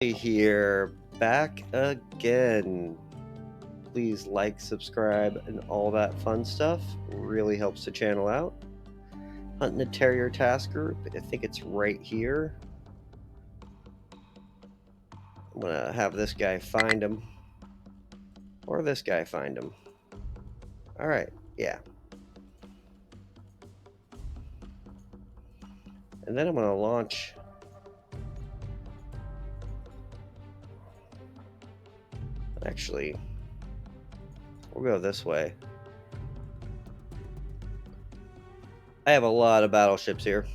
Here, back again. Please like, subscribe, and all that fun stuff. Really helps the channel out. Hunting the Terrier task group. I think it's right here. I'm gonna have this guy find him. Or this guy find him. Alright, yeah. And then I'm gonna launch. Actually, we'll go this way. I have a lot of battleships here.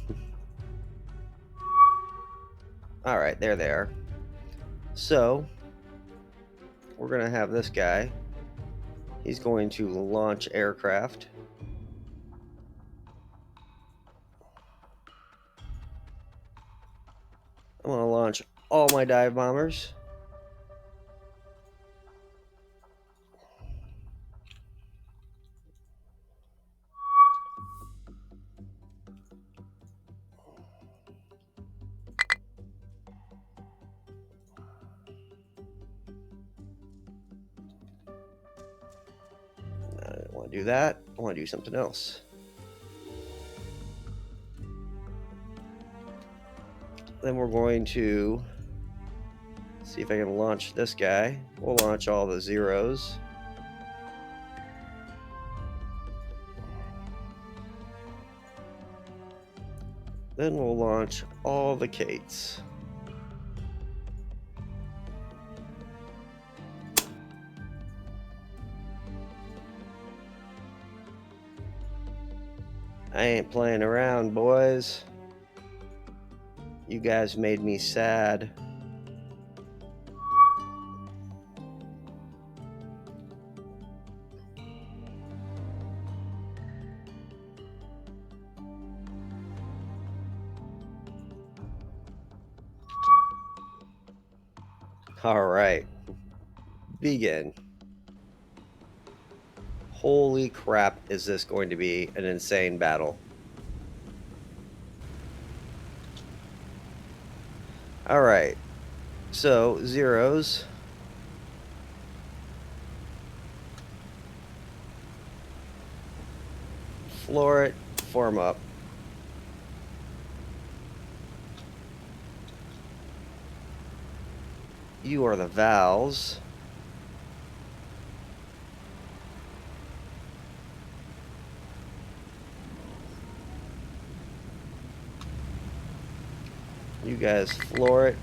Alright, there they are. So, we're gonna have this guy. He's going to launch aircraft. I'm going to launch all my dive bombers. I don't want to do that. I want to do something else. Then we're going to see if I can launch this guy. We'll launch all the zeros. Then we'll launch all the Kates. I ain't playing around, boys. You guys made me sad. All right. Begin. Holy crap, is this going to be an insane battle. All right. So, zeros. Floor it, form up. You are the vowels. You guys floor it.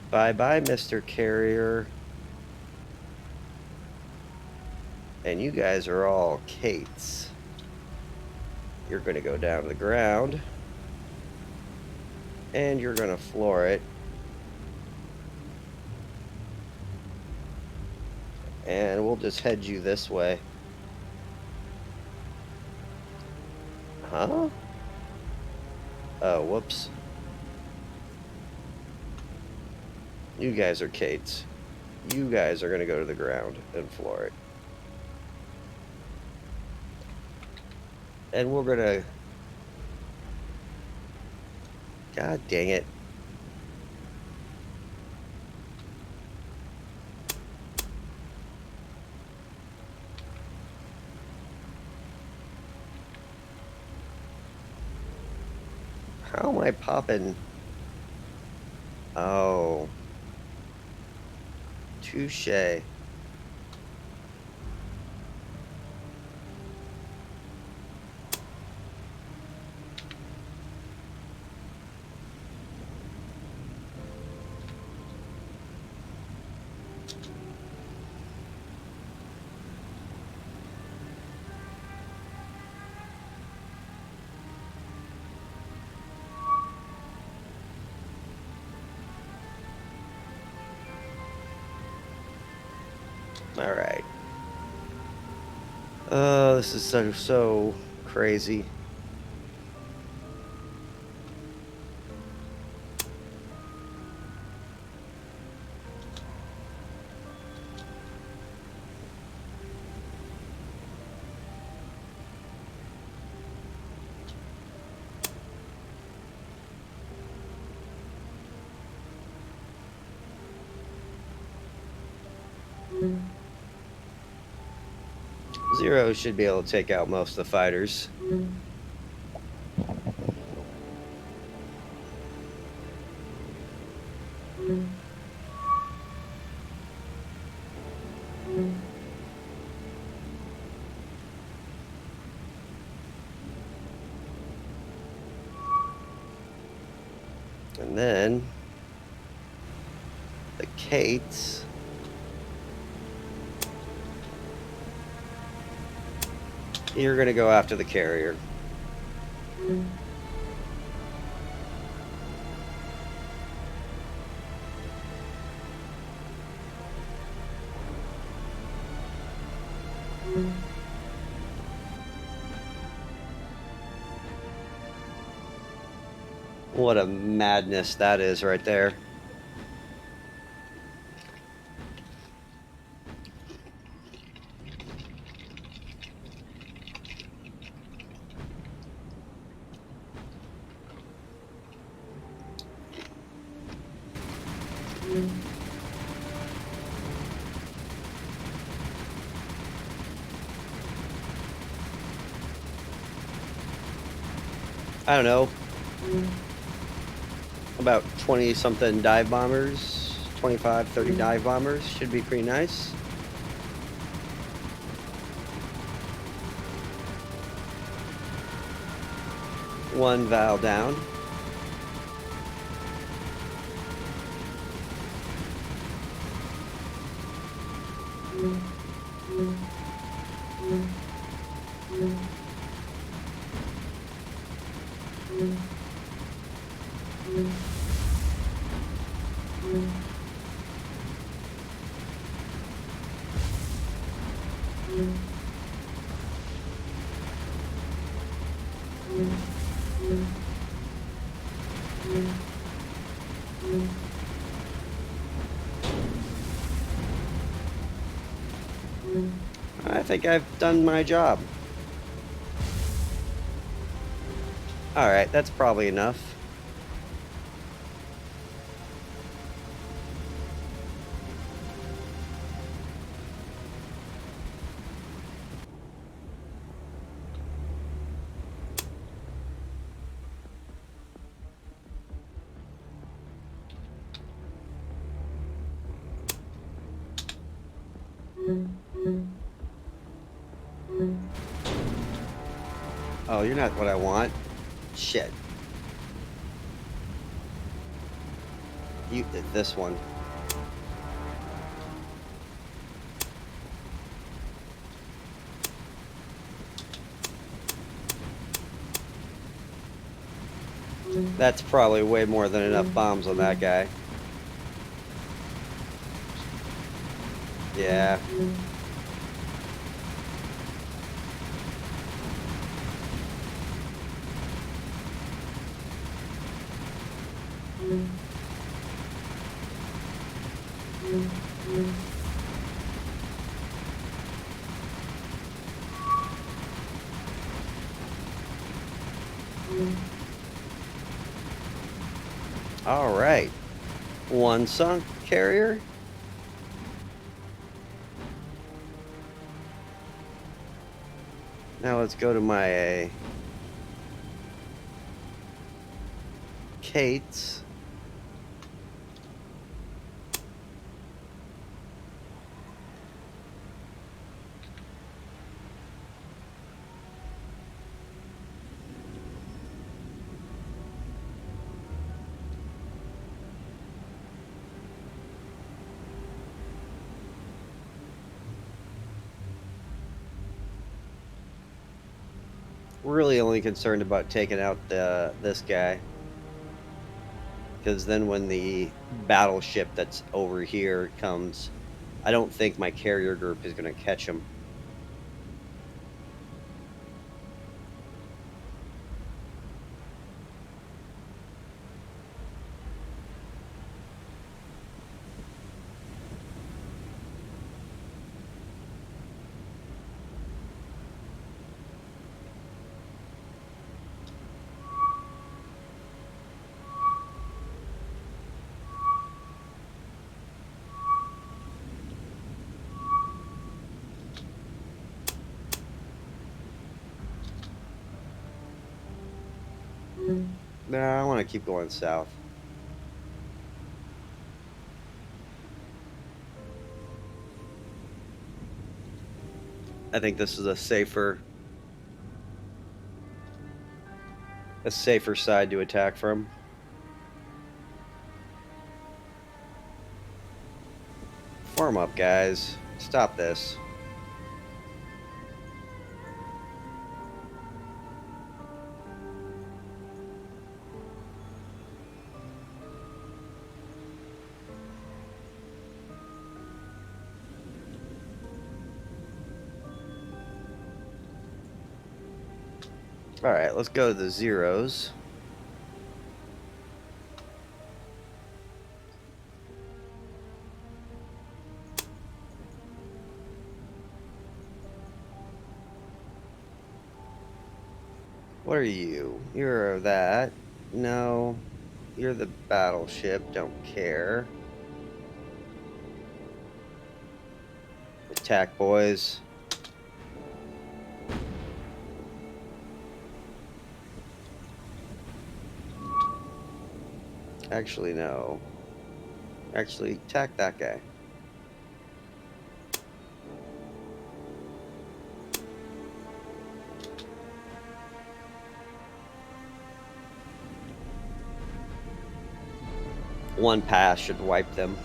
Bye-bye, Mr. Carrier. And you guys are all Kates. You're going to go down to the ground. And you're going to floor it. And we'll just head you this way. Huh? Oh, whoops. You guys are Kates. You guys are going to go to the ground and floor it. And we're going to... God dang it. How am I popping? Oh. Touché. All right. Oh, this is so crazy. Zero should be able to take out most of the fighters. And then the Kates. You're going to go after the carrier. What a madness that is right there. I don't know, about 20 something dive bombers, 25, 30 dive bombers should be pretty nice. One Val down. I think I've done my job. Alright, that's probably enough. Oh, you're not what I want. Shit. You did this one. That's probably way more than enough bombs on that guy. Yeah. All right. One sunk carrier. Now let's go to my Kate's. Really only concerned about taking out this guy, because then when the battleship that's over here comes, I don't think my carrier group is going to catch him. Nah, I want to keep going south. I think this is a safer side to attack from. Form up, guys. Stop this. Alright, let's go to the zeros. What are you? You're that. No. You're the battleship. Don't care. Attack, boys. Actually, no. Actually, attack that guy. One pass should wipe them.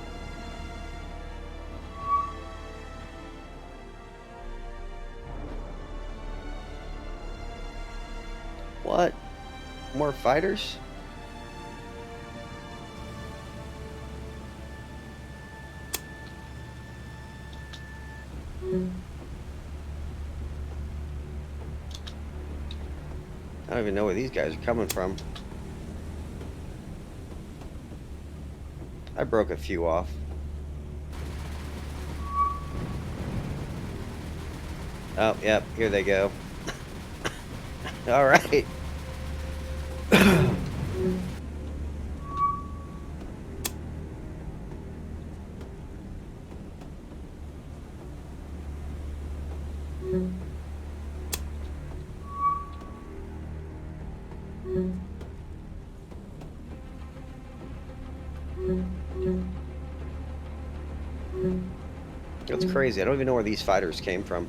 What? More fighters? I don't even know where these guys are coming from. I broke a few off. Oh, yep, here they go. All right. That's crazy. I don't even know where these fighters came from.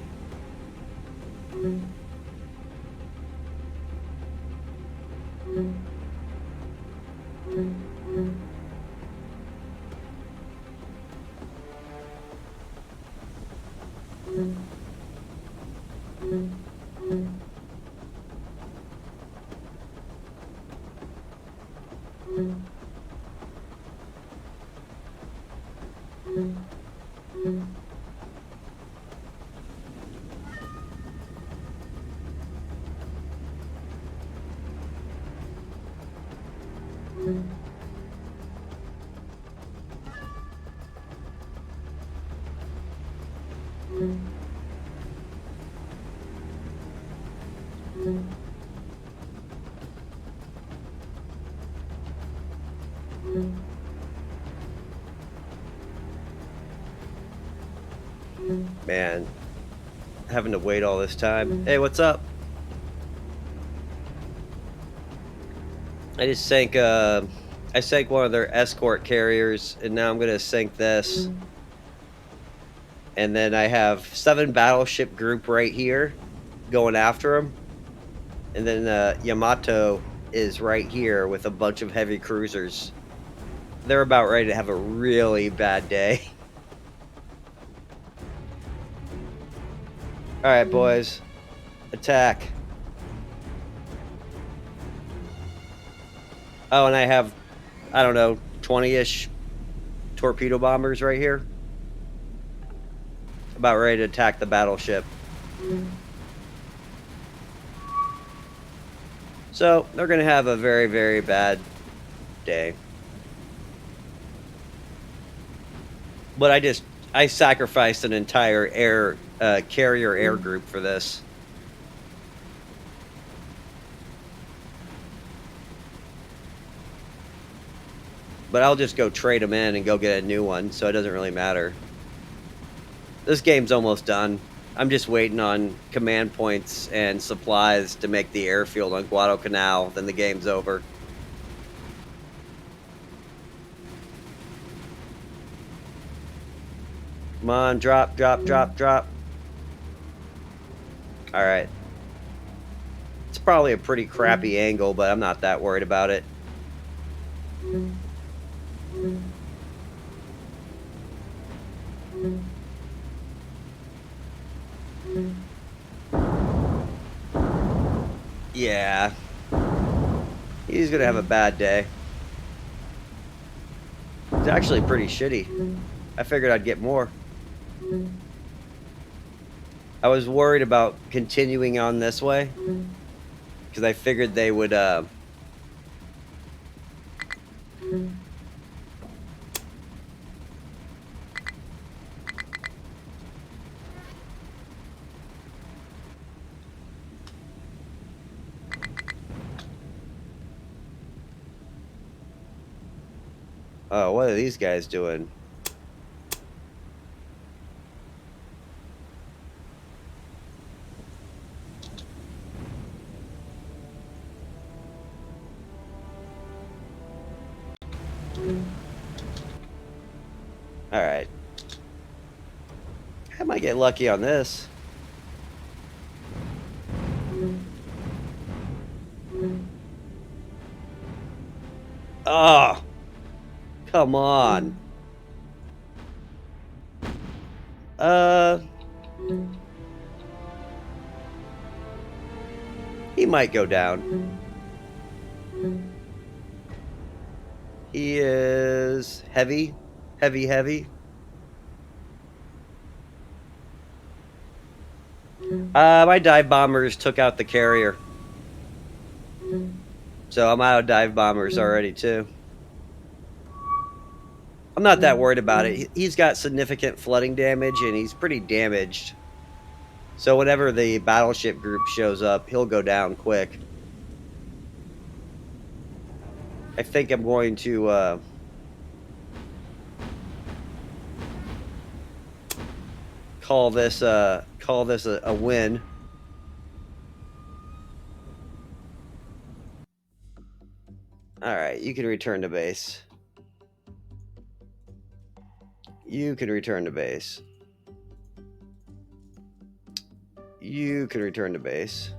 Man, having to wait all this time. Hey, what's up? I just sank I sank one of their escort carriers, and now I'm gonna sink this. And then I have 7 battleship group right here going after them. And then Yamato is right here with a bunch of heavy cruisers. They're about ready to have a really bad day. Alright, boys. Attack. Oh, and I have, I don't know, 20-ish torpedo bombers right here. About ready to attack the battleship. So, they're going to have a very, very bad day. But I sacrificed an entire carrier air group for this. But I'll just go trade them in and go get a new one, so it doesn't really matter. This game's almost done. I'm just waiting on command points and supplies to make the airfield on Guadalcanal. Then the game's over. Come on, drop, drop, drop, drop. All right. It's probably a pretty crappy angle, but I'm not that worried about it. Yeah. He's going to have a bad day. It's actually pretty shitty. I figured I'd get more. I was worried about continuing on this way because I figured they would oh, what are these guys doing? All right. I might get lucky on this. Oh, come on. He might go down. He is heavy, heavy, heavy. My dive bombers took out the carrier. So I'm out of dive bombers already, too. I'm not that worried about it. He's got significant flooding damage, and he's pretty damaged. So whenever the battleship group shows up, he'll go down quick. I think I'm going to call this a win. All right, you can return to base. You can return to base. You can return to base.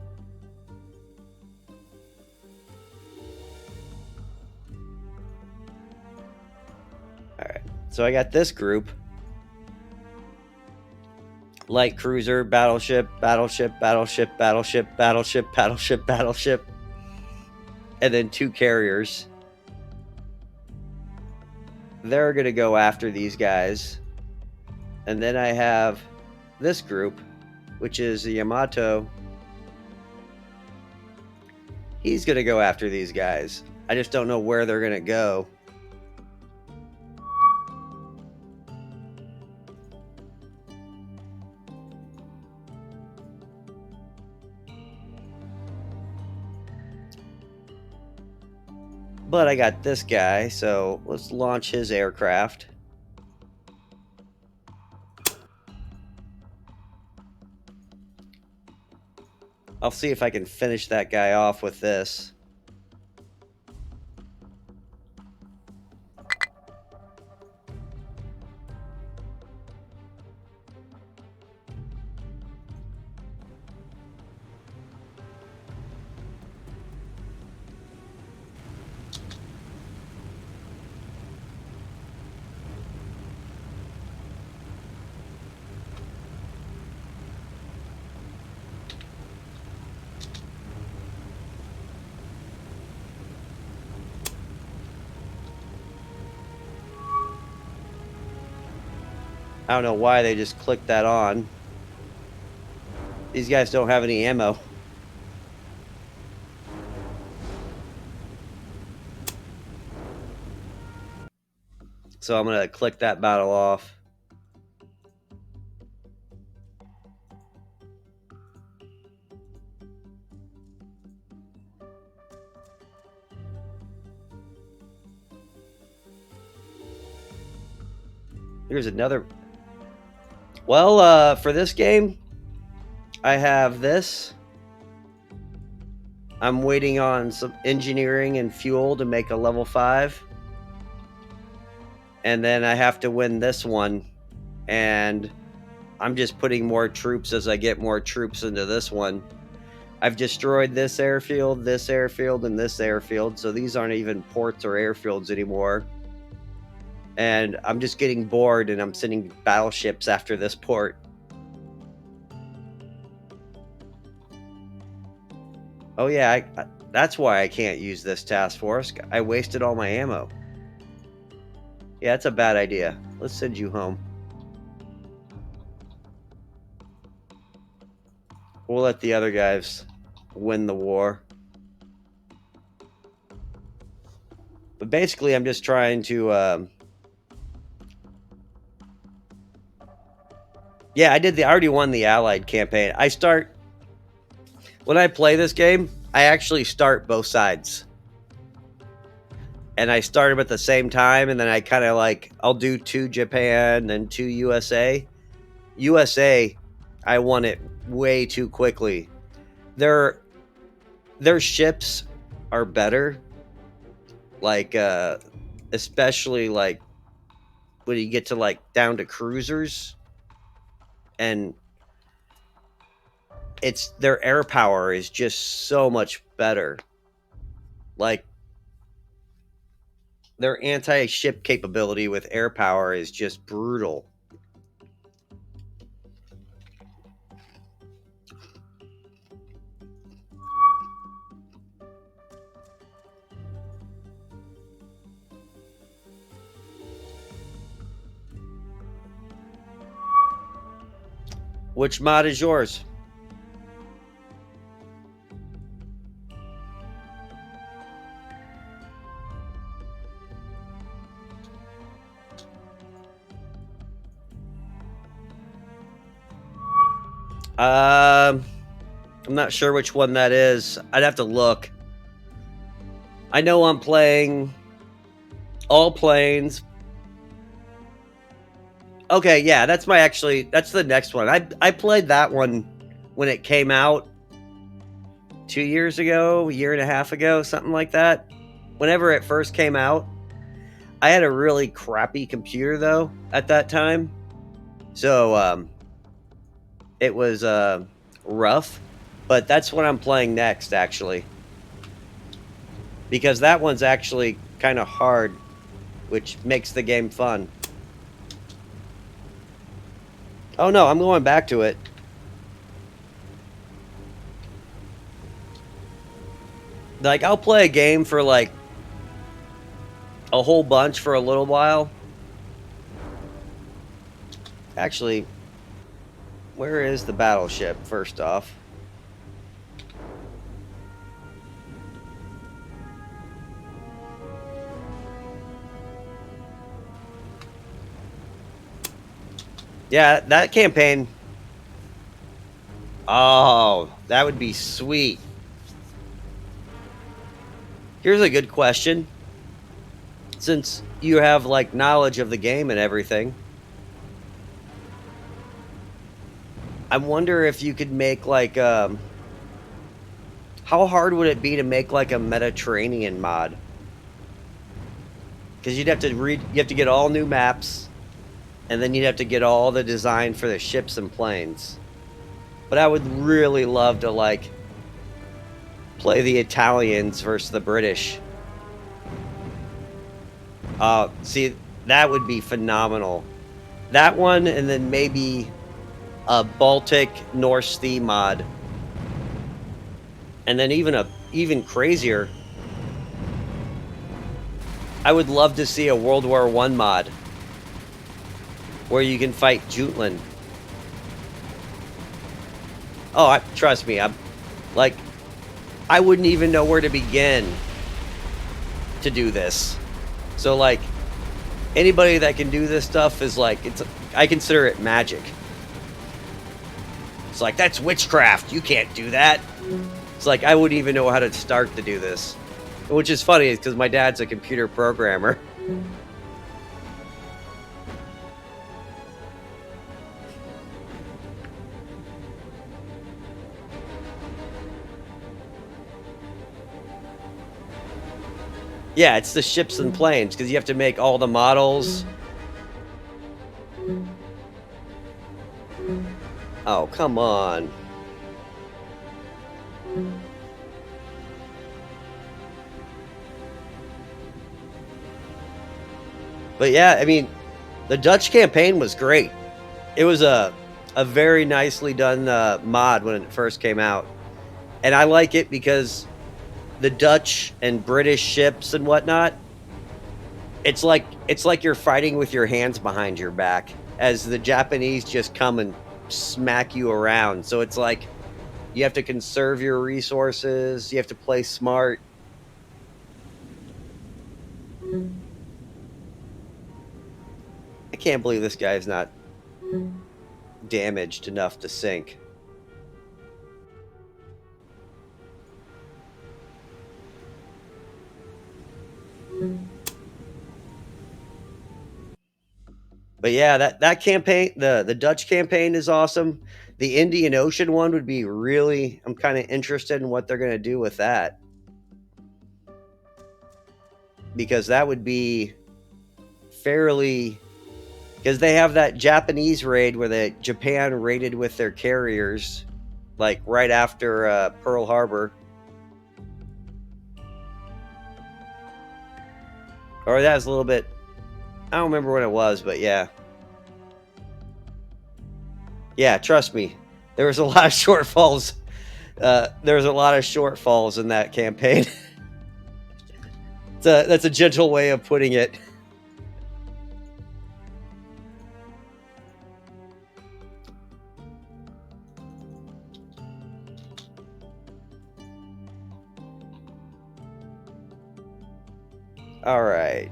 All right, so I got this group. Light cruiser, battleship, battleship, battleship, battleship, battleship, battleship, battleship. And then 2 carriers. They're going to go after these guys. And then I have this group, which is the Yamato. He's going to go after these guys. I just don't know where they're going to go. But I got this guy, so let's launch his aircraft. I'll see if I can finish that guy off with this. I don't know why they just clicked that on. These guys don't have any ammo. So I'm going to click that battle off. Here's another. Well, for this game, I have this. I'm waiting on some engineering and fuel to make a level 5. And then I have to win this one. And I'm just putting more troops as I get more troops into this one. I've destroyed this airfield, and this airfield. So these aren't even ports or airfields anymore. And I'm just getting bored and I'm sending battleships after this port. Oh yeah, that's why I can't use this task force. I wasted all my ammo. Yeah, that's a bad idea. Let's send you home. We'll let the other guys win the war. But basically, I'm just trying to... Yeah, I already won the Allied campaign. When I play this game, I actually start both sides. And I start them at the same time, and then I kind of I'll do 2 Japan, then 2 USA. USA, I won it way too quickly. Their ships are better. Especially when you get to down to cruisers. And their air power is just so much better. Their anti-ship capability with air power is just brutal. Which mod is yours? I'm not sure which one that is. I'd have to look. I know I'm playing all planes. Okay, yeah, that's the next one. I played that one when it came out 2 years ago, a year and a half ago, something like that. Whenever it first came out, I had a really crappy computer though at that time. So it was rough, but that's what I'm playing next actually. Because that one's actually kind of hard, which makes the game fun. Oh no, I'm going back to it. I'll play a game for a whole bunch for a little while. Actually, where is the battleship, first off? Yeah, that campaign... Oh, that would be sweet. Here's a good question. Since you have, knowledge of the game and everything, I wonder if you could make, how hard would it be to make, a Mediterranean mod? Because you have to get all new maps, and then you'd have to get all the design for the ships and planes. But I would really love to, play the Italians versus the British. See, that would be phenomenal. That one, and then maybe a Baltic North Sea mod. And then even crazier, I would love to see a World War I mod where you can fight Jutland. Oh, trust me, I wouldn't even know where to begin to do this. So, anybody that can do this stuff is I consider it magic. It's that's witchcraft. You can't do that. It's I wouldn't even know how to start to do this. Which is funny, because my dad's a computer programmer. Yeah, it's the ships and planes because you have to make all the models. Oh, come on. But yeah, I mean, the Dutch campaign was great. It was a very nicely done mod when it first came out, and I like it because the Dutch and British ships and whatnot. It's like you're fighting with your hands behind your back, as the Japanese just come and smack you around. So it's like you have to conserve your resources. You have to play smart. I can't believe this guy's not damaged enough to sink. But yeah, that campaign, the Dutch campaign is awesome. The Indian Ocean one would be really. I'm kind of interested in what they're going to do with that, because that would be fairly, because they have that Japanese raid where the Japan raided with their carriers, like right after Pearl Harbor, or that was a little bit. I don't remember when it was, but yeah, yeah. Trust me, there was a lot of shortfalls. There was a lot of shortfalls in that campaign. That's a gentle way of putting it. All right.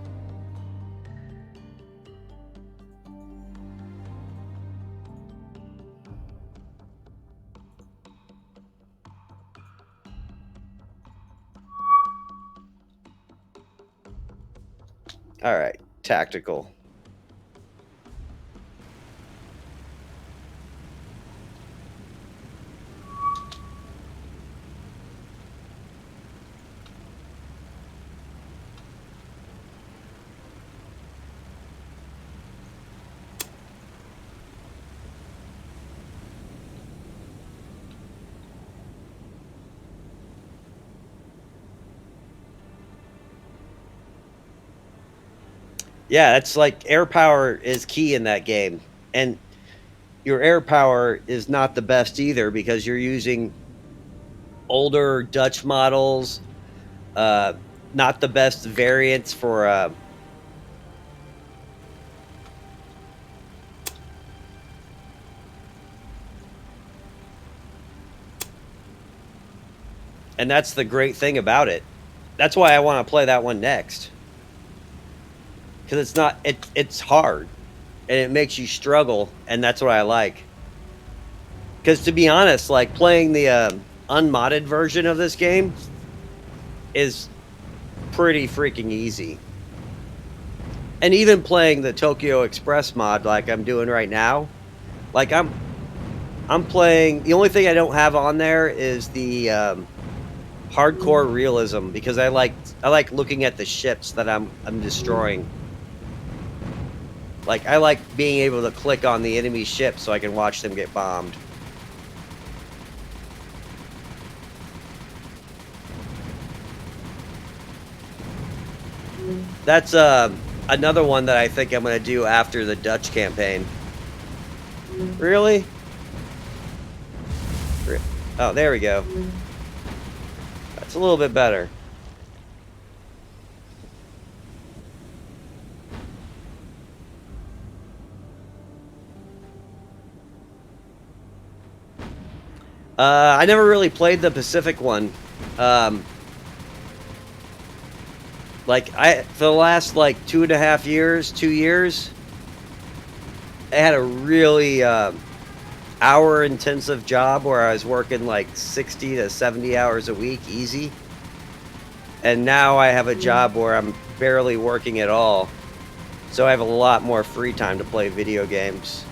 All right. Tactical. Yeah, that's like air power is key in that game. And your air power is not the best either because you're using older Dutch models, uh, not the best variants for. And that's the great thing about it. That's why I want to play that one next, because it's not. It's hard, and it makes you struggle, and that's what I like. Because to be honest, like playing the unmodded version of this game is pretty freaking easy. And even playing the Tokyo Express mod like I'm doing right now, like I'm playing. The only thing I don't have on there is the hardcore realism, because I like looking at the ships that I'm destroying. Like I like being able to click on the enemy ship so I can watch them get bombed. That's another one that I think I'm going to do after the Dutch campaign. Really? Oh, there we go. That's a little bit better. I never really played the Pacific one. Like for the last like 2.5 years, 2 years, I had a really hour intensive job where I was working like 60 to 70 hours a week, easy. And now I have a job where I'm barely working at all. So I have a lot more free time to play video games.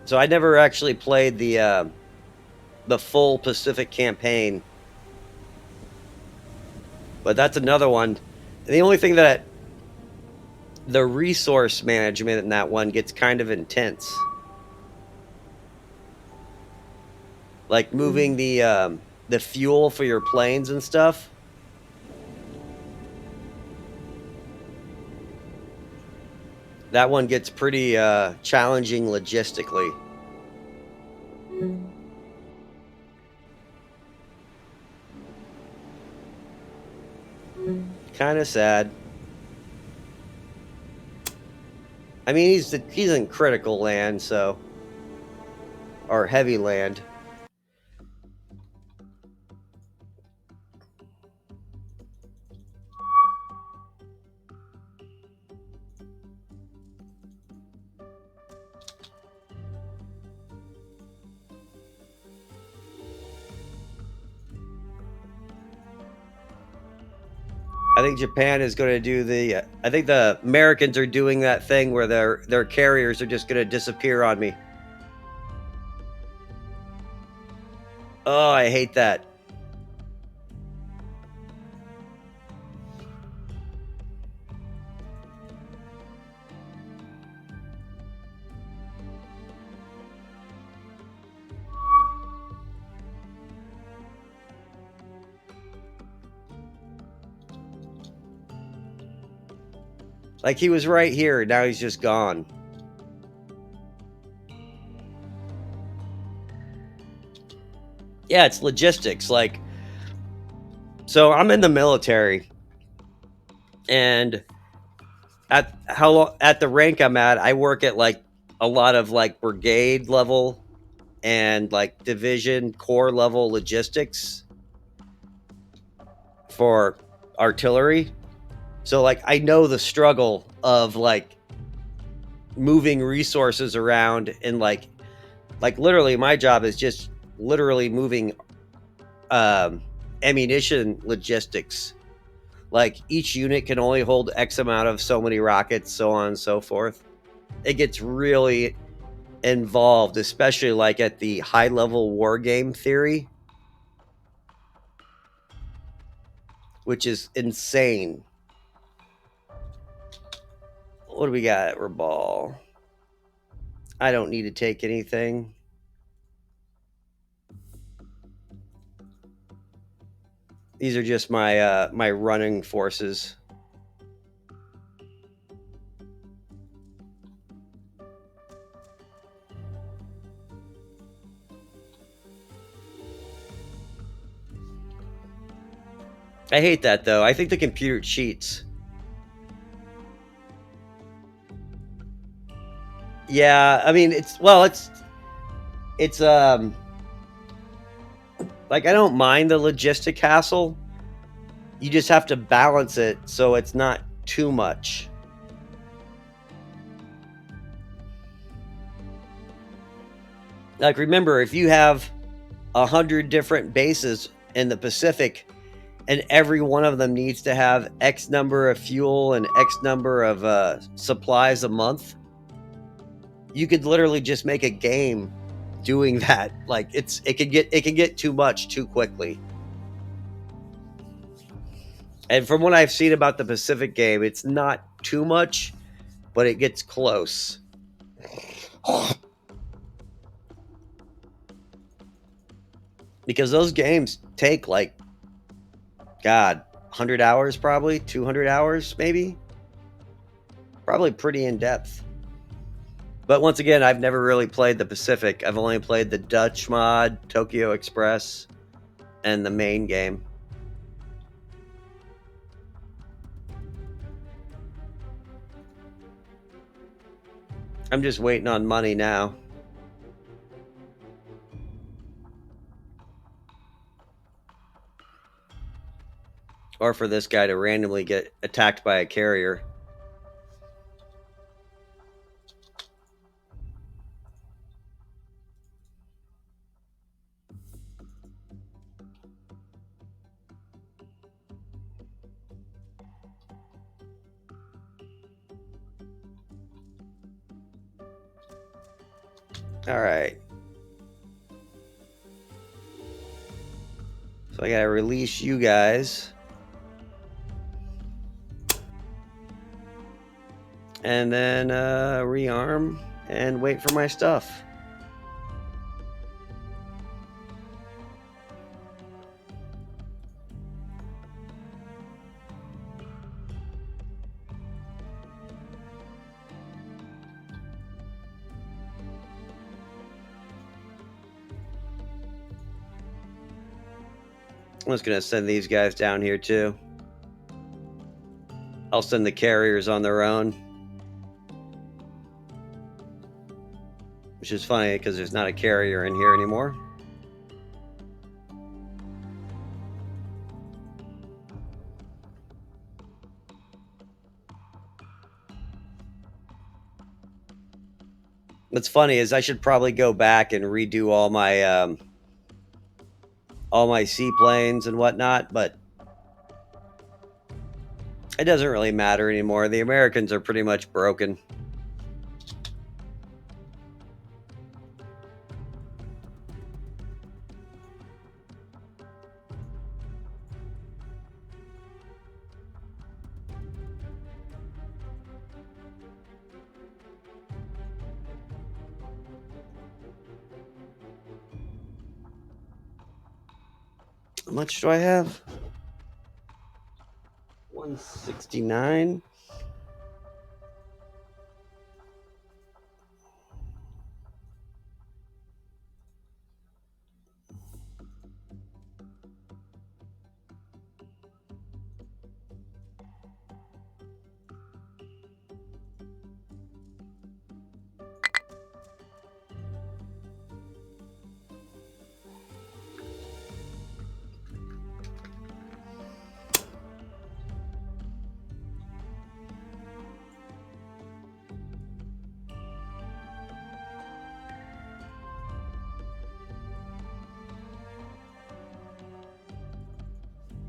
So I never actually played the full Pacific campaign, but that's another one. The only thing that the resource management in that one gets kind of intense, like moving the fuel for your planes and stuff. That one gets pretty challenging logistically. Kind of sad. I mean, he's in critical land, so or heavy land. I think Japan is going to do the. I think the Americans are doing that thing where their carriers are just going to disappear on me. Oh, I hate that. Like he was right here, now he's just gone. Yeah, it's logistics. Like, so I'm in the military, and at the rank I'm at, I work at like a lot of like brigade level and like division corps level logistics for artillery. So like I know the struggle of like moving resources around and like literally my job is just literally moving ammunition logistics. Like each unit can only hold X amount of so many rockets, so on and so forth. It gets really involved, especially like at the high level war game theory, which is insane. What do we got at Rabal? I don't need to take anything. These are just my running forces. I hate that though. I think the computer cheats. Yeah, I mean it's like I don't mind the logistic hassle. You just have to balance it so it's not too much. Like remember, if you have 100 different bases in the Pacific and every one of them needs to have X number of fuel and X number of supplies a month, you could literally just make a game doing that. Like it can get too much too quickly. And from what I've seen about the Pacific game, it's not too much, but it gets close. Because those games take like God, 100 hours probably, 200 hours maybe. Probably pretty in depth. But once again, I've never really played the Pacific. I've only played the Dutch mod, Tokyo Express, and the main game. I'm just waiting on money now. Or for this guy to randomly get attacked by a carrier. All right. So I gotta release you guys. And then rearm and wait for my stuff. I'm just gonna send these guys down here too. I'll send the carriers on their own. Which is funny because there's not a carrier in here anymore. What's funny is I should probably go back and redo all my seaplanes and whatnot, but it doesn't really matter anymore. The Americans are pretty much broken. How much do I have? 169.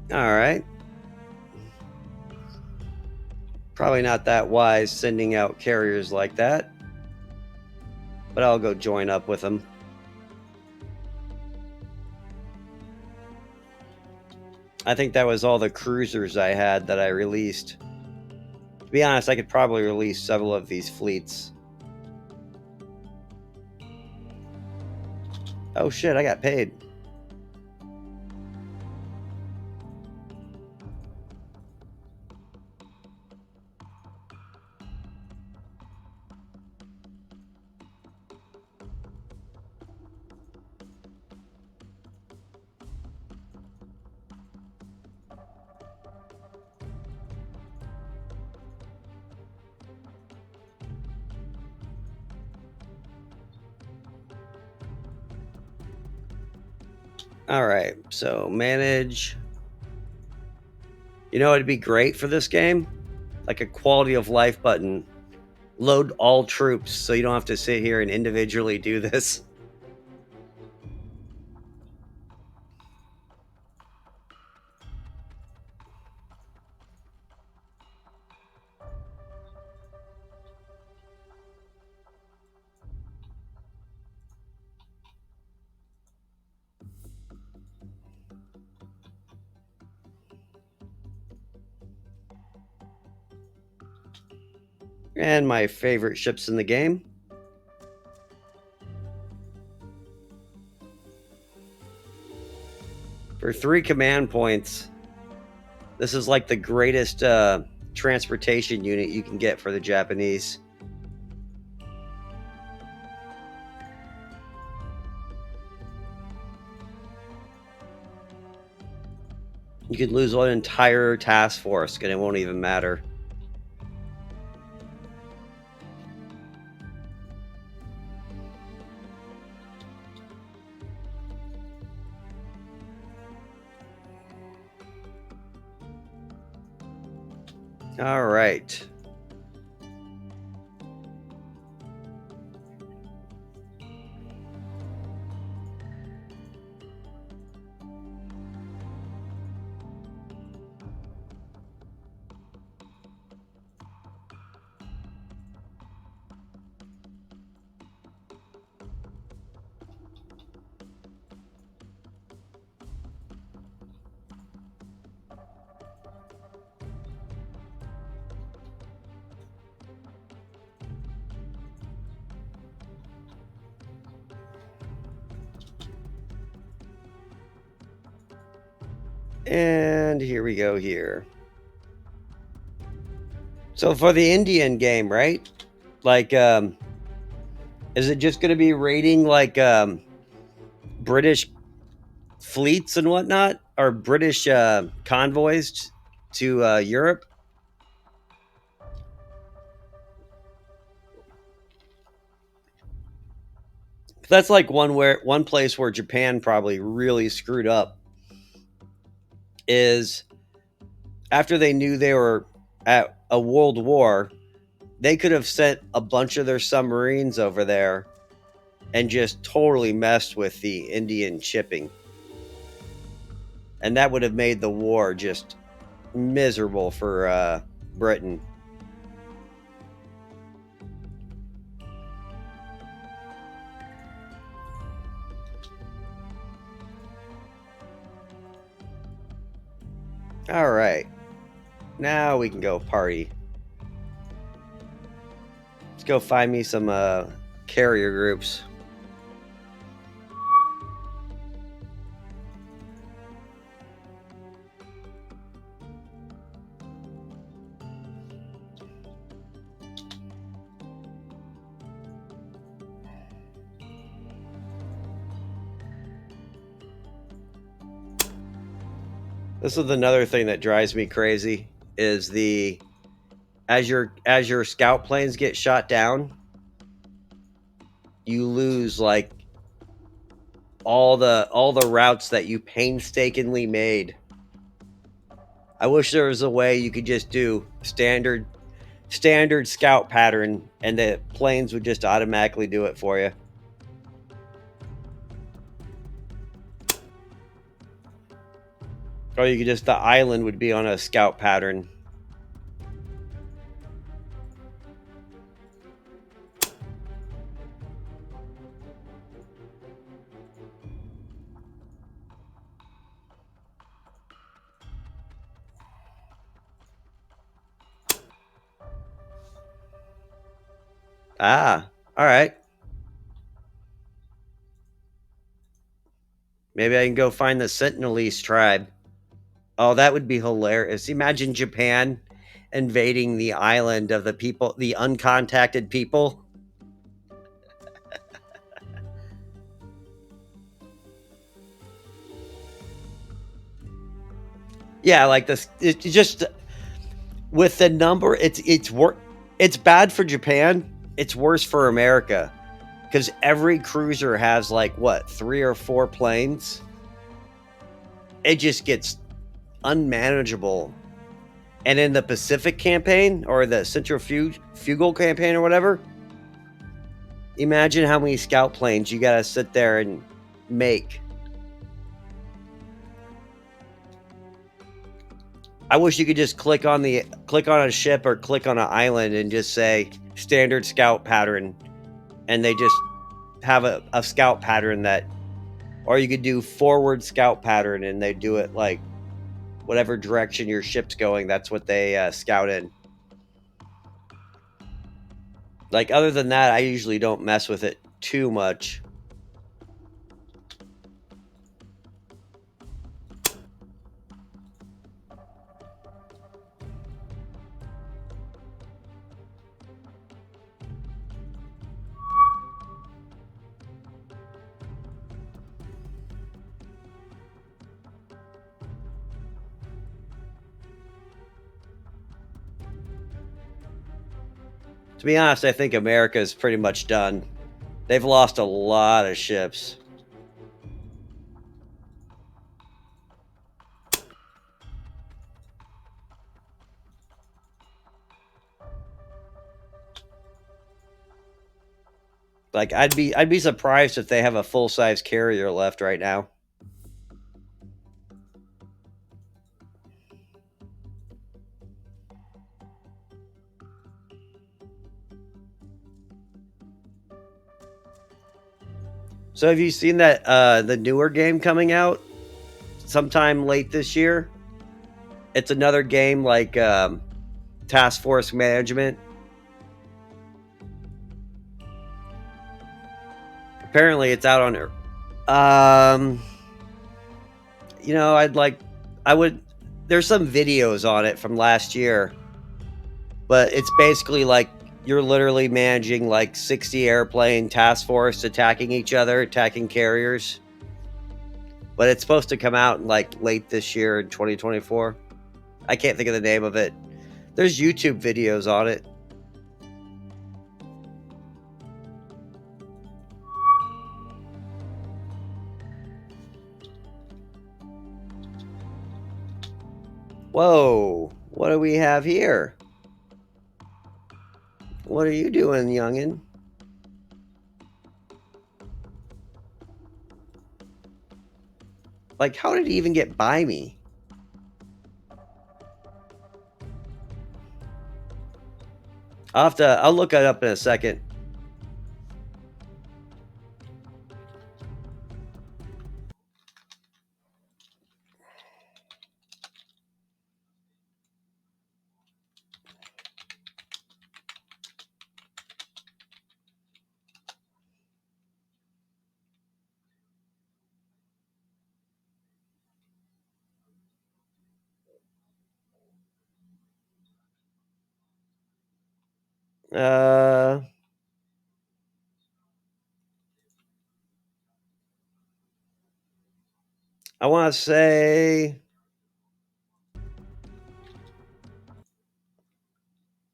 All right. Probably not that wise sending out carriers like that, but I'll go join up with them. I think that was all the cruisers I had that I released. To be honest, I could probably release several of these fleets. Oh shit, I got paid. All right, so manage. You know, it'd be great for this game, like a quality of life button. Load all troops so you don't have to sit here and individually do this. And my favorite ships in the game. For 3 command points, this is like the greatest transportation unit you can get for the Japanese. You could lose an entire task force and it won't even matter. All right. And here we go here. So for the Indian game, right? Like, is it just going to be raiding like British fleets and whatnot, or British convoys to Europe? That's like one place where Japan probably really screwed up is after they knew they were at a world war, they could have sent a bunch of their submarines over there and just totally messed with the Indian shipping. And that would have made the war just miserable for Britain. All right. Now we can go party. Let's go find me some carrier groups. This is another thing that drives me crazy is the as your scout planes get shot down, you lose like all the routes that you painstakingly made. I wish there was a way you could just do standard scout pattern and the planes would just automatically do it for you. Or you could just the island would be on a scout pattern. Ah, all right. Maybe I can go find the Sentinelese tribe. Oh, that would be hilarious. Imagine Japan invading the island of the people, the uncontacted people. Yeah, like this. It's just with the number. It's bad for Japan. It's worse for America because every cruiser has like what 3 or 4 planes. It just gets unmanageable. And in the Pacific campaign or the Centrifugal campaign or whatever, imagine how many scout planes you got to sit there and make. I wish you could just click on a ship or click on an island and just say standard scout pattern, and they just have a scout pattern that, or you could do forward scout pattern and they do it like whatever direction your ship's going. That's what they scout in. Like other than that, I usually don't mess with it too much. To be honest, I think America is pretty much done. They've lost a lot of ships. Like I'd be surprised if they have a full size carrier left right now. So have you seen that the newer game coming out sometime late this year? It's another game like Task Force Management. Apparently, it's out on. Um, you know, I would. There's some videos on it from last year, but it's basically like you're literally managing like 60 airplane task force attacking each other, attacking carriers. But it's supposed to come out like late this year in 2024. I can't think of the name of it. There's YouTube videos on it. Whoa, what do we have here? What are you doing, youngin? Like, how did he even get by me? I'll look it up in a second. Uh, I want to say.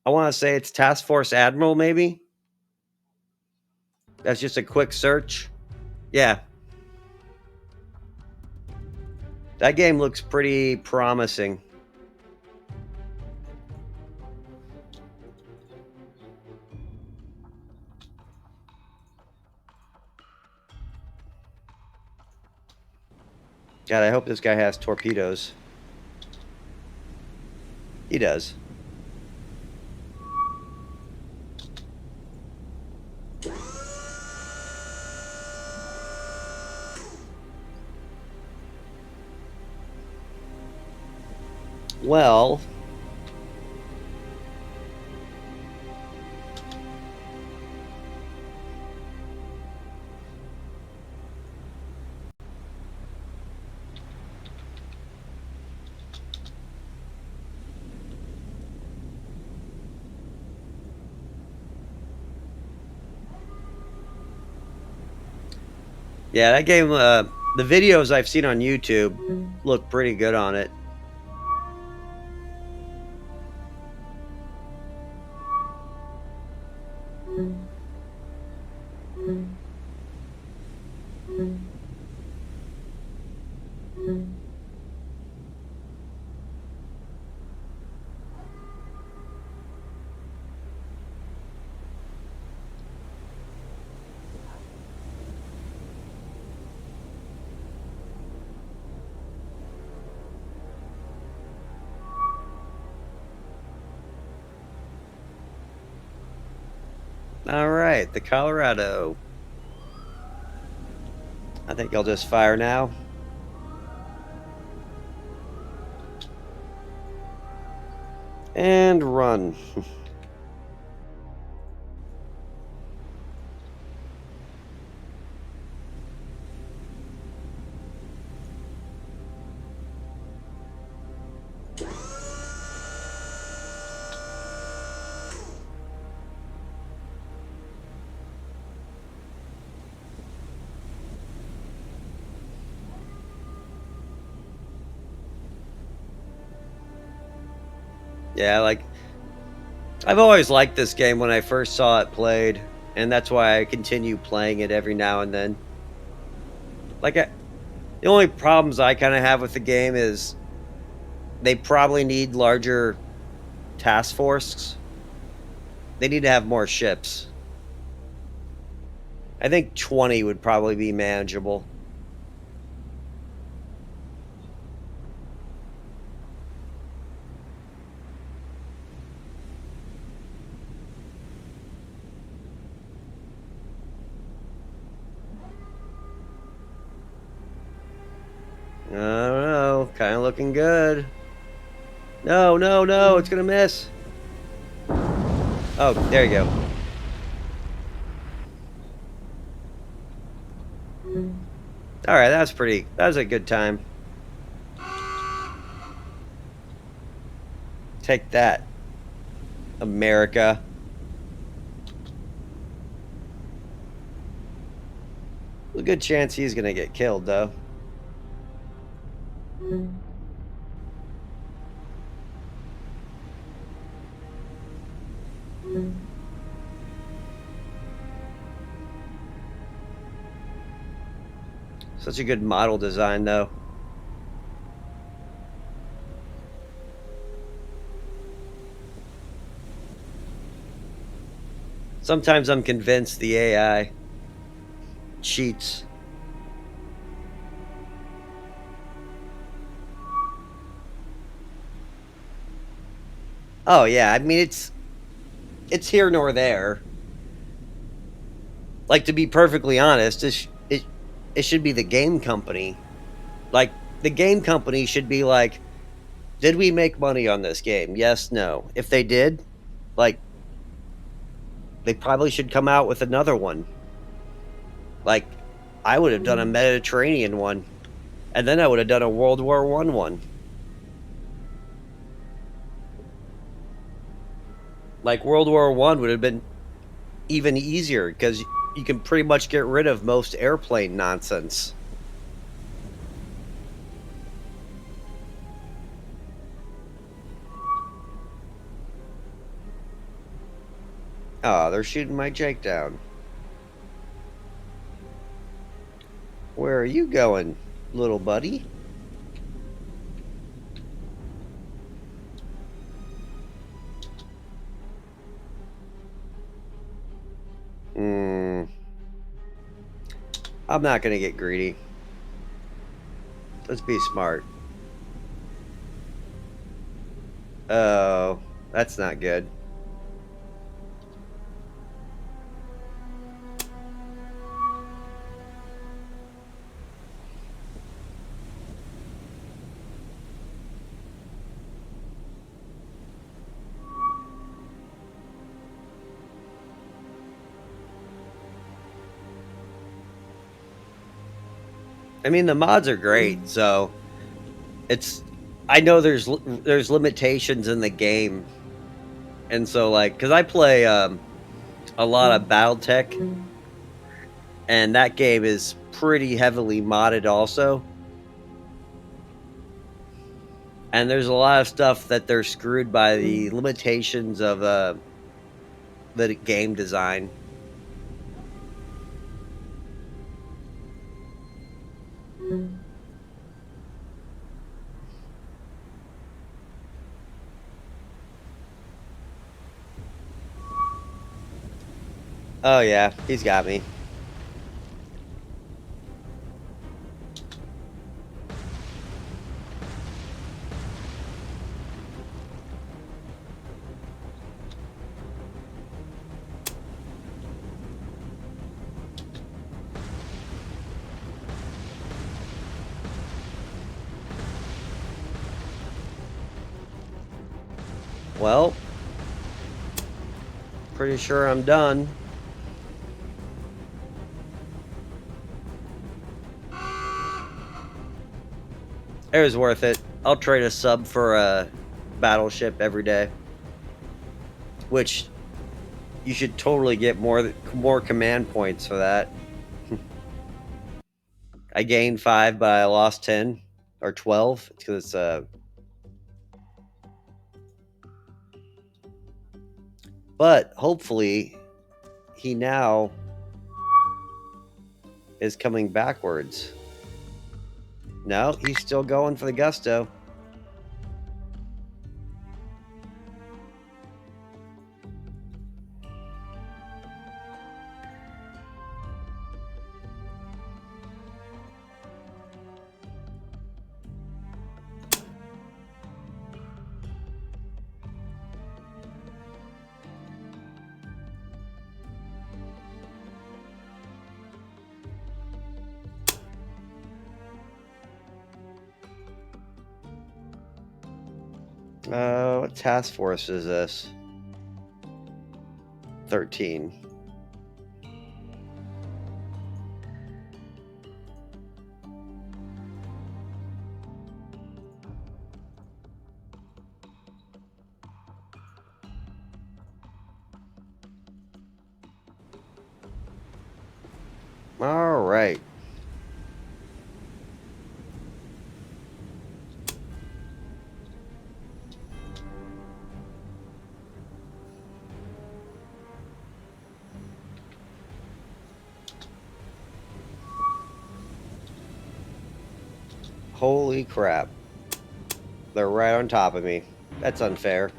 I want to say it's Task Force Admiral, maybe? That's just a quick search. Yeah. That game looks pretty promising. God, I hope this guy has torpedoes. He does. Well, yeah, that game, the videos I've seen on YouTube look pretty good on it. All right, the Colorado. I think I'll just fire now. And run. Yeah, like I've always liked this game when I first saw it played, and that's why I continue playing it every now and then. Like the only problems I kind of have with the game is they probably need larger task force. They need to have more ships. I think 20 would probably be manageable. I don't know. Kind of looking good. No, no, no. It's going to miss. Oh, there you go. All right, that was a good time. Take that, America. A good chance he's gonna get killed, though. Such a good model design, though. Sometimes I'm convinced the AI cheats. Oh yeah, I mean it's here nor there. Like, to be perfectly honest, it should be the game company. Like, the game company should be like, did we make money on this game? Yes, no. If they did, like, they probably should come out with another one. Like, I would have done a Mediterranean one, and then I would have done a World War One one. Like, World War One would have been even easier because you can pretty much get rid of most airplane nonsense. Oh, they're shooting my Jake down. Where are you going, little buddy? I'm not gonna get greedy. Let's be smart. Oh, that's not good. I mean, the mods are great, so it's. I know there's limitations in the game, and so like, because I play a lot of BattleTech, and that game is pretty heavily modded also. And there's a lot of stuff that they're screwed by the limitations of the game design. Oh yeah, he's got me. Well, pretty sure I'm done. It was worth it. I'll trade a sub for a battleship every day. Which you should totally get more command points for that. I gained 5, but I lost 10 or 12 because but hopefully he now is coming backwards. No, he's still going for the gusto. What task force is this? 13. All right. Holy crap. They're right on top of me. That's unfair.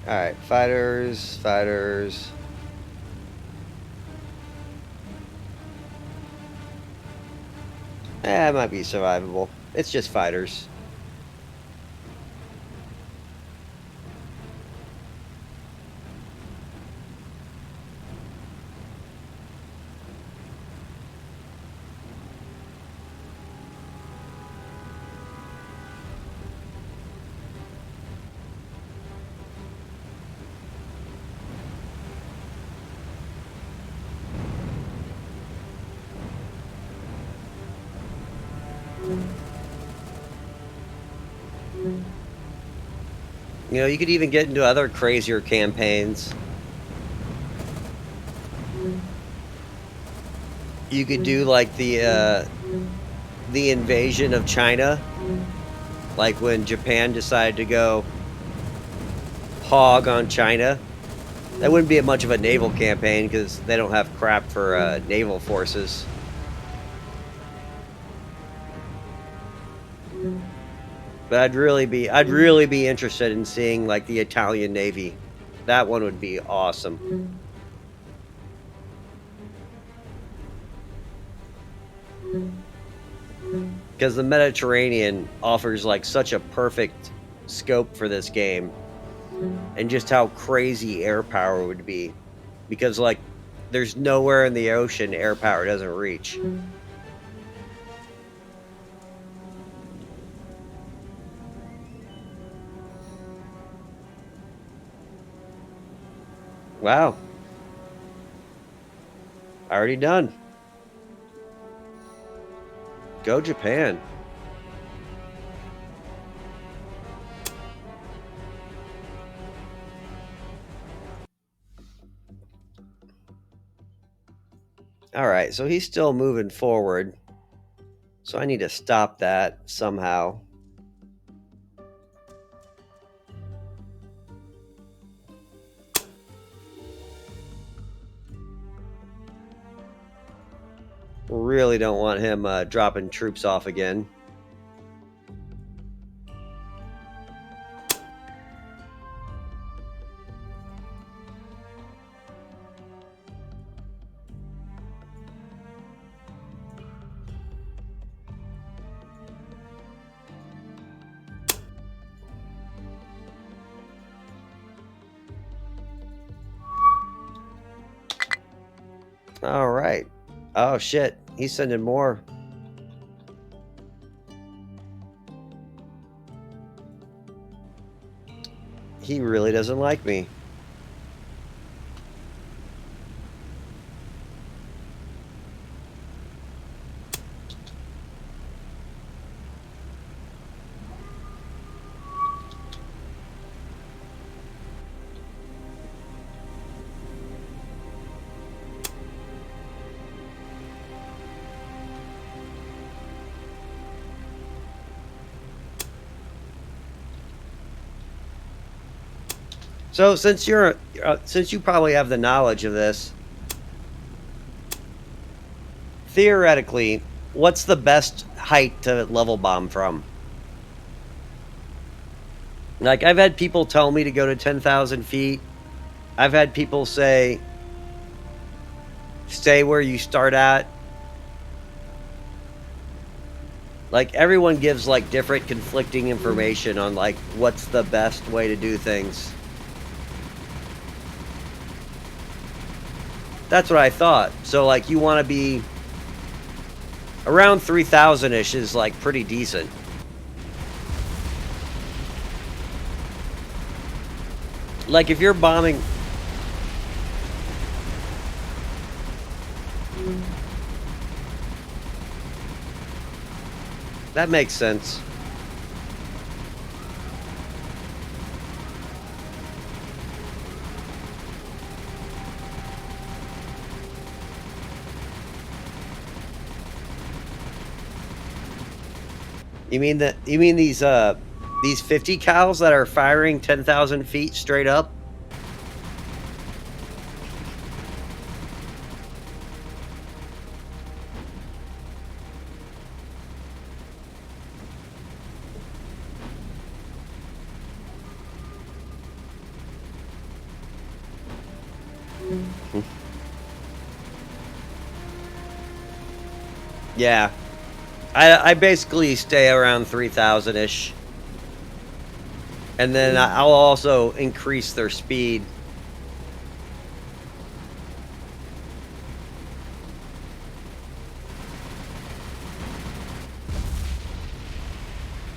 Alright, fighters, fighters. It might be survivable. It's just fighters. You know, you could even get into other crazier campaigns. You could do like the invasion of China, like when Japan decided to go hog on China. That wouldn't be much of a naval campaign because they don't have crap for naval forces. But I'd really be interested in seeing like the Italian Navy. That one would be awesome. Because the Mediterranean offers like such a perfect scope for this game. And just how crazy air power would be. Because like there's nowhere in the ocean air power doesn't reach. Wow. Already done. Go Japan. All right, so he's still moving forward. So I need to stop that somehow. Really don't want him dropping troops off again. All right. Oh, shit. He's sending more. He really doesn't like me. So since you probably have the knowledge of this, theoretically, what's the best height to level bomb from? Like I've had people tell me to go to 10,000 feet. I've had people say, stay where you start at. Like everyone gives like different conflicting information on like what's the best way to do things. That's what I thought. So like you want to be around 3,000-ish is like pretty decent. Like if you're bombing, that makes sense. You mean these 50 cals that are firing 10,000 feet straight up? Yeah. I basically stay around 3,000-ish. And then I'll also increase their speed.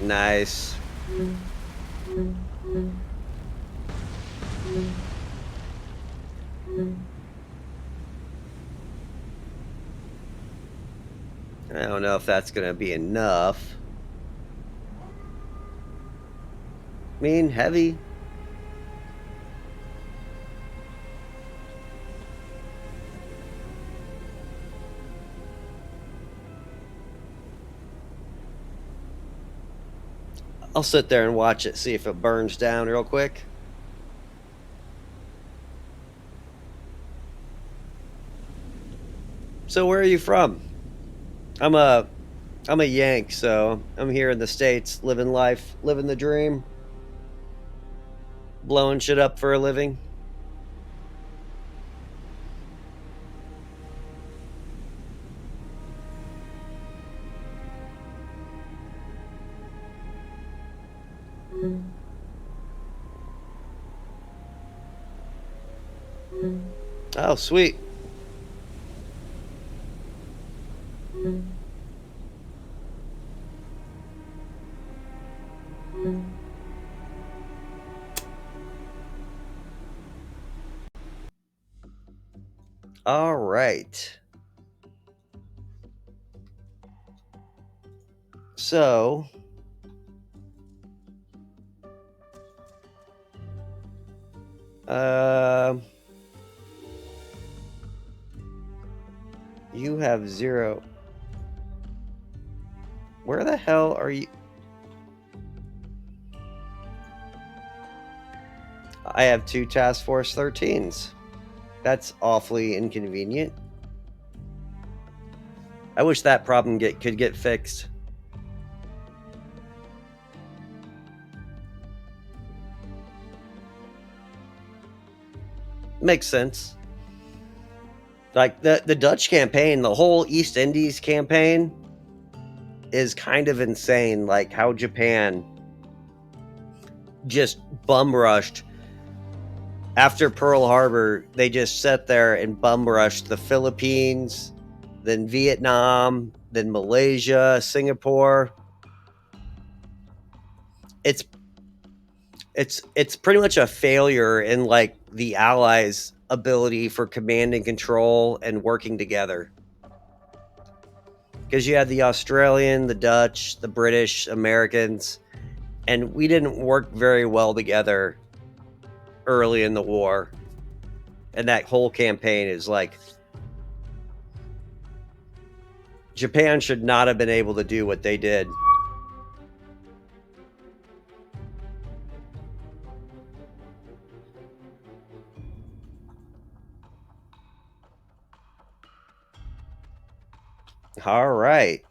Nice. I don't know if that's going to be enough. I mean, heavy. I'll sit there and watch it, see if it burns down real quick. So where are you from? I'm a I'm a Yank, so I'm here in the States, living life, living the dream, blowing shit up for a living. Oh, sweet. All right. So, uh, you have 0. Where the hell are you? I have 2 Task Force 13s. That's awfully inconvenient. I wish that problem could get fixed. Makes sense. Like the Dutch campaign, the whole East Indies campaign is kind of insane. Like how Japan just bum rushed after Pearl Harbor. They just sat there and bum rushed the Philippines, then Vietnam, then Malaysia, Singapore. It's it's pretty much a failure in like the Allies' ability for command and control and working together. Because you had the Australian, the Dutch, the British, Americans, and we didn't work very well together early in the war. And that whole campaign is like Japan should not have been able to do what they did. All right.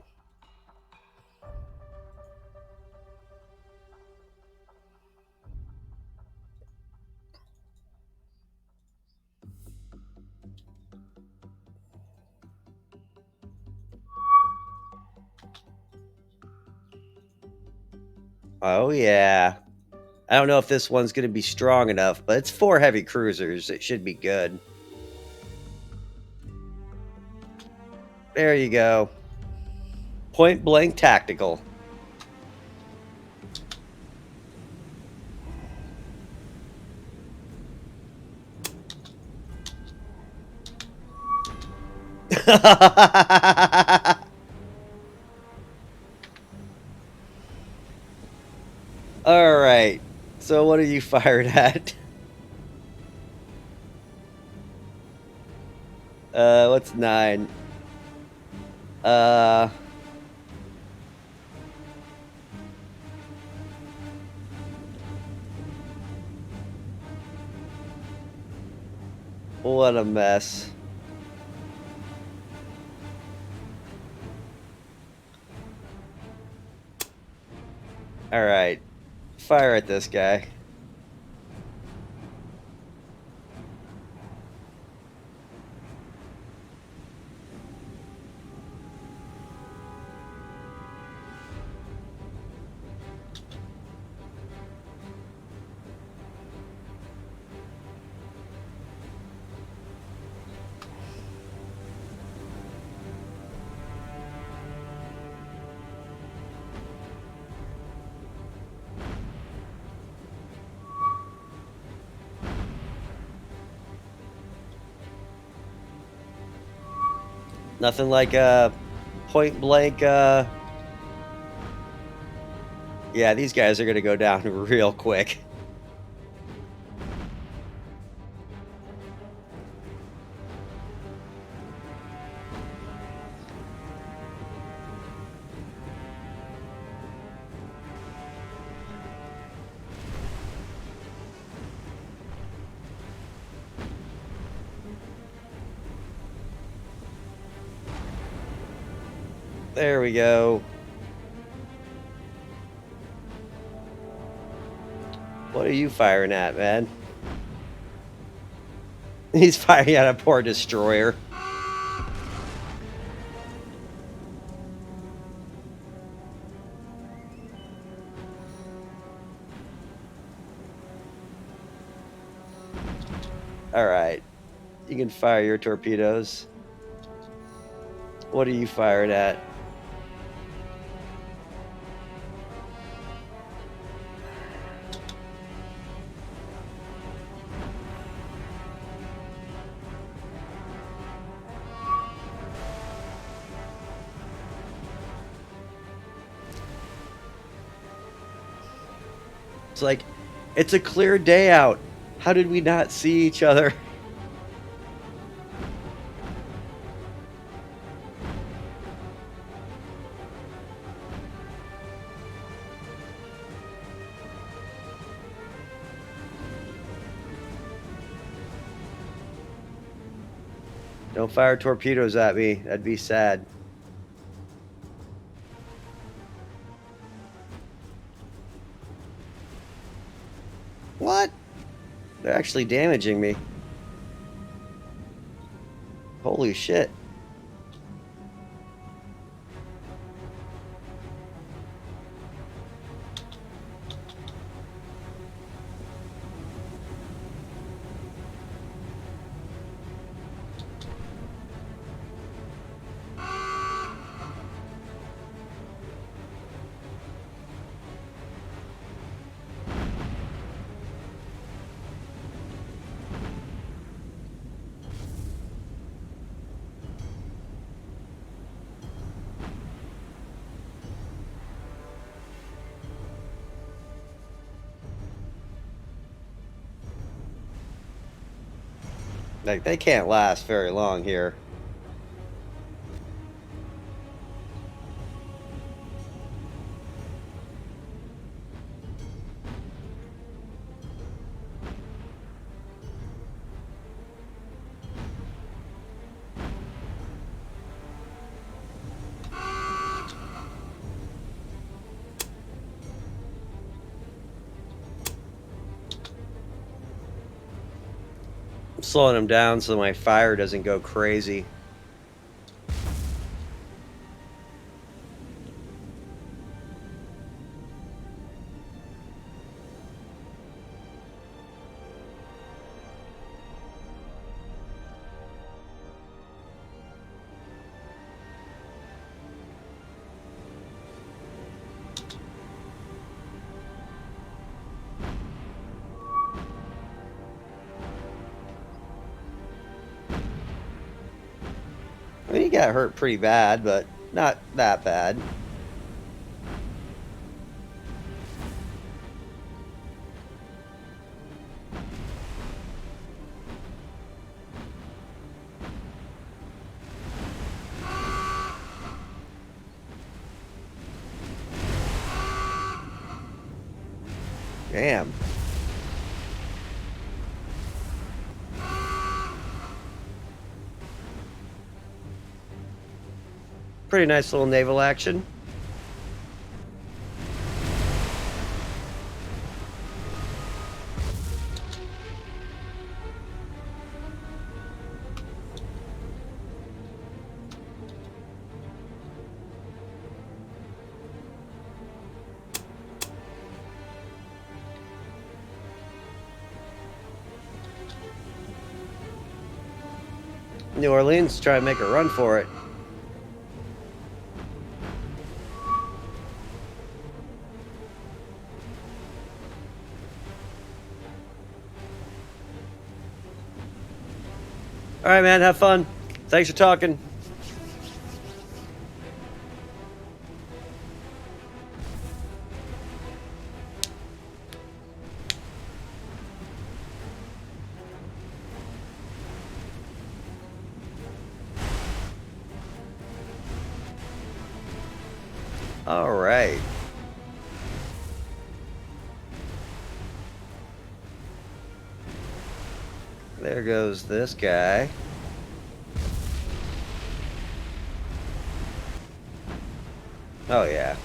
Oh, yeah. I don't know if this one's going to be strong enough, but it's 4 heavy cruisers. It should be good. There you go. Point blank tactical. All right. So what are you fired at? What's 9? Uh What a mess. All right. Fire at this guy. Nothing like a point blank. Yeah, these guys are going to go down real quick. There we go. What are you firing at, man? He's firing at a poor destroyer. All right. You can fire your torpedoes. What are you firing at? It's like, it's a clear day out. How did we not see each other? Don't fire torpedoes at me. That'd be sad. What? They're actually damaging me. Holy shit. Like, they can't last very long here. I'm slowing them down so my fire doesn't go crazy. I mean, he got hurt pretty bad, but not that bad. Damn. Pretty nice little naval action. New Orleans try to make a run for it. All right, man. Have fun. Thanks for talking. All right. There goes this guy. Oh, yeah.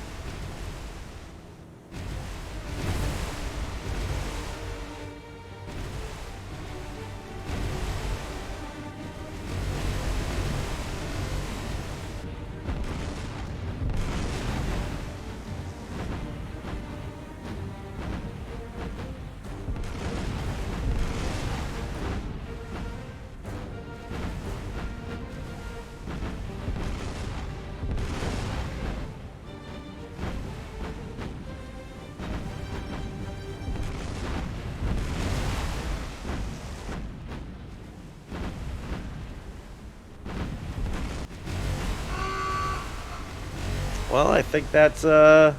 Well, I think that's all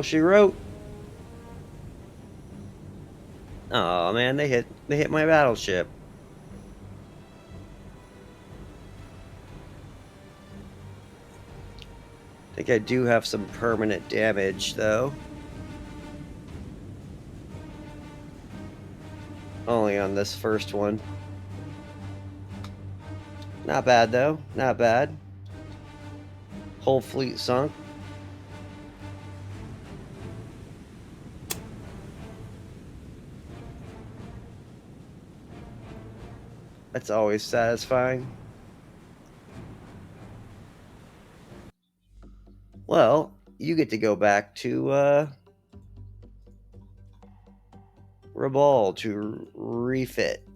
she wrote. Oh man, they hit my battleship. I think I do have some permanent damage though. Only on this first one. Not bad though, not bad. Whole fleet sunk. That's always satisfying. Well, you get to go back to Rabal to refit.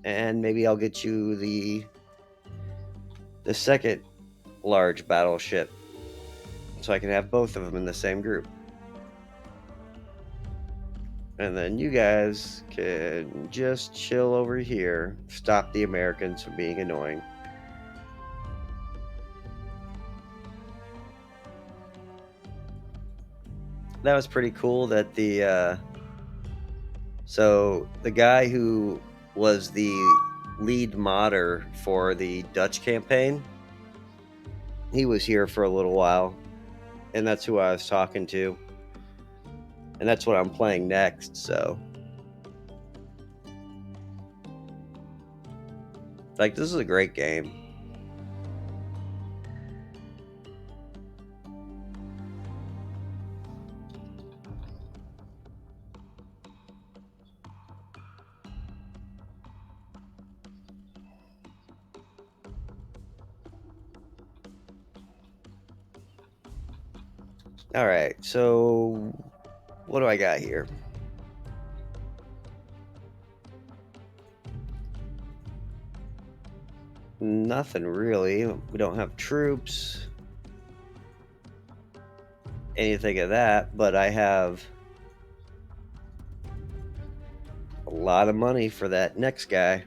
And maybe I'll get you the second large battleship so I can have both of them in the same group. And then you guys can just chill over here, stop the Americans from being annoying. That was pretty cool that so the guy who was the lead modder for the Dutch campaign, he was here for a little while, and that's who I was talking to. And that's what I'm playing next, so. Like, this is a great game. Alright, so what do I got here? Nothing really. We don't have troops. Anything of that, but I have a lot of money for that next guy.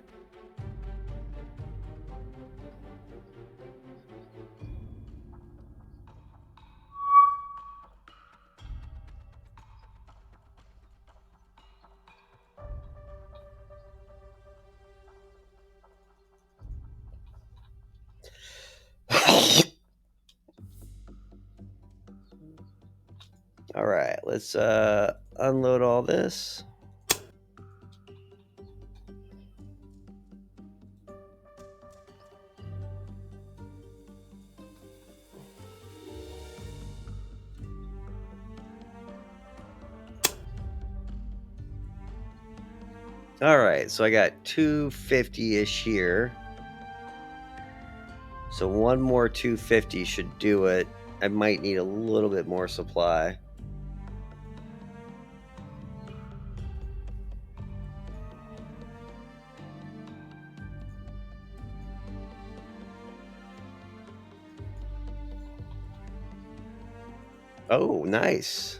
All right, let's unload all this. Alright, so I got 250-ish here. So one more 250 should do it. I might need a little bit more supply. Oh, nice.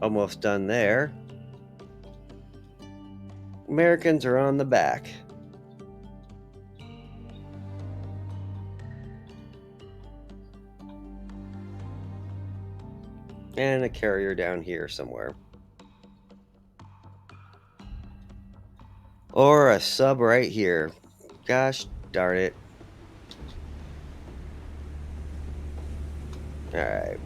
Almost done there. Americans are on the back. And a carrier down here somewhere. Or a sub right here. Gosh darn it. Alright.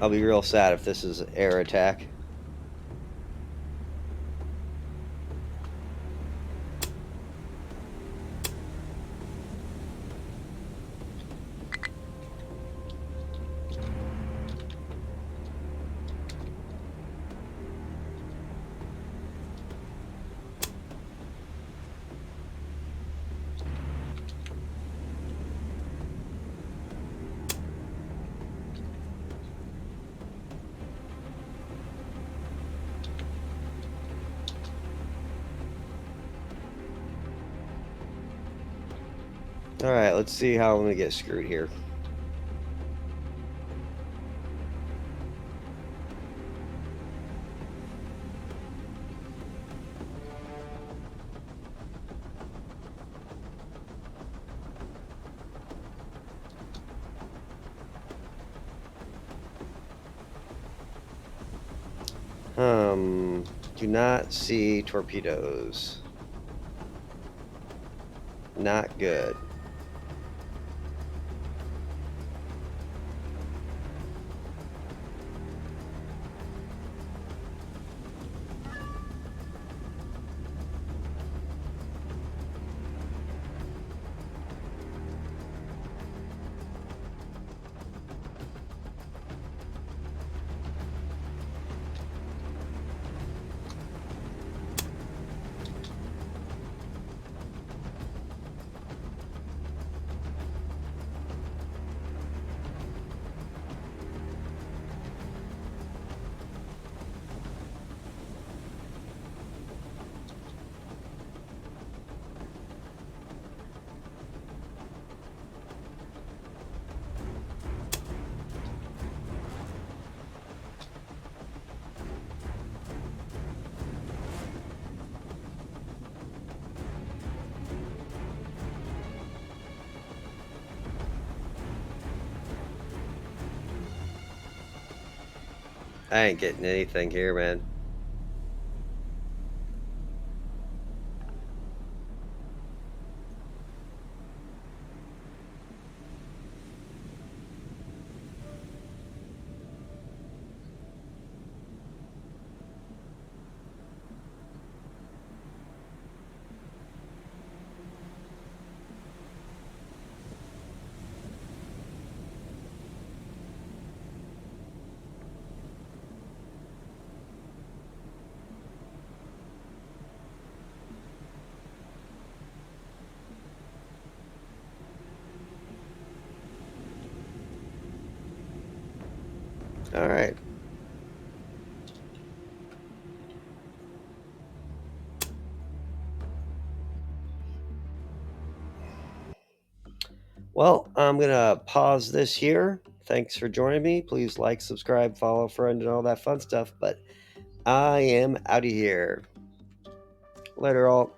I'll be real sad if this is air attack. Alright, let's see how I'm going to get screwed here. Do not see torpedoes. Not good. I ain't getting anything here, man. Alright. Well, I'm going to pause this here. Thanks for joining me. Please like, subscribe, follow, friend, and all that fun stuff. But I am out of here. Later, all.